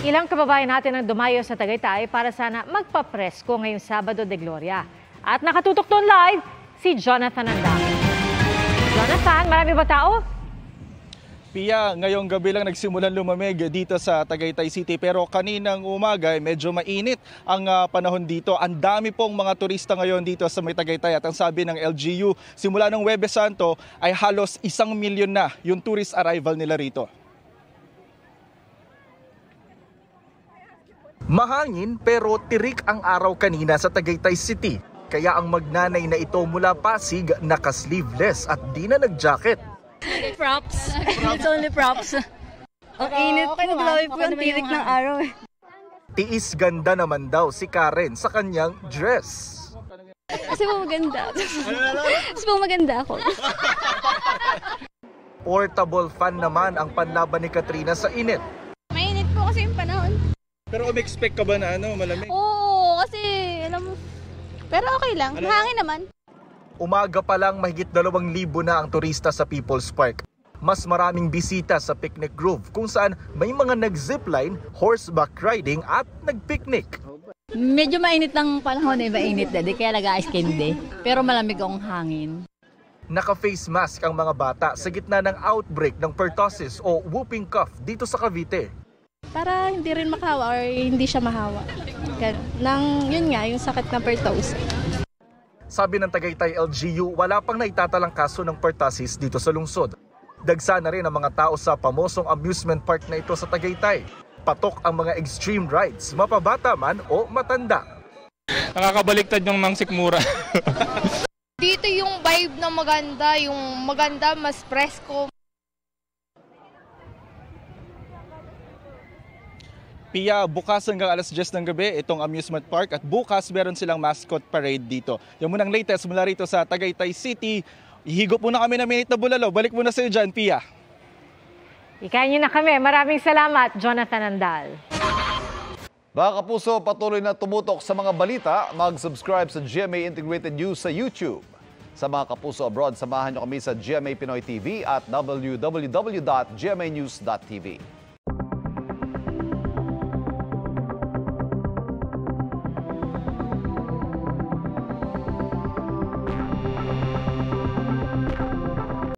Ilang kababayan natin ang dumayo sa Tagaytay para sana magpapresko ngayong Sabado de Gloria. At nakatutok doon live si Jonathan Andang. Jonathan, marami ba tao? Pia, ngayong gabi lang nagsimulan lumamig dito sa Tagaytay City pero kaninang umaga medyo mainit ang panahon dito. Ang dami pong mga turista ngayon dito sa may Tagaytay at ang sabi ng LGU, simula ng Huwebes Santo ay halos 1 milyon na yung tourist arrival nila rito. Mahangin pero tirik ang araw kanina sa Tagaytay City. Kaya ang magnanay na ito mula Pasig naka-sleeveless at di na nag-jacket. Props. It's only props. Ang init po, grabe po ang tirik ng araw. Tiis ganda naman daw si Karen sa kanyang dress. Kasi po maganda. Kasi po maganda ako. Portable fan naman ang panlaban ni Katrina sa init. Mainit po kasi yung panahon. Pero expect ka ba na malamig? Oo, kasi alam mo. Pero okay lang, hangin naman. Umaga pa lang mahigit 2,000 na ang turista sa People's Park. Mas maraming bisita sa Picnic Grove kung saan may mga nag-zipline, horseback riding at nag-picnic. Medyo mainit ng panahon mainit daddy, kaya nag-ice candy. Pero malamig ang hangin. Naka-face mask ang mga bata sa gitna ng outbreak ng pertussis o whooping cough dito sa Cavite. Para hindi rin makahawa or hindi siya mahawa. Yun nga, yung sakit na pertussis. Sabi ng Tagaytay LGU, wala pang naitatalang kaso ng pertussis dito sa lungsod. Dagsa na rin ang mga tao sa pamosong amusement park na ito sa Tagaytay. Patok ang mga extreme rides, mapabata man o matanda. Nakakabaliktad yung mang sikmura. Dito yung vibe na maganda, mas presko. Pia, bukas hanggang alas 10 ng gabi itong amusement park at bukas meron silang mascot parade dito. Yung munang latest mula rito sa Tagaytay City. Ihigop muna kami ng minute na bulalo. Balik muna sa iyo dyan, Pia. Ikain niyo na kami. Maraming salamat, Jonathan Andal. Mga kapuso, patuloy na tumutok sa mga balita. Mag-subscribe sa GMA Integrated News sa YouTube. Sa mga kapuso abroad, samahan niyo kami sa GMA Pinoy TV at www.gmanews.tv.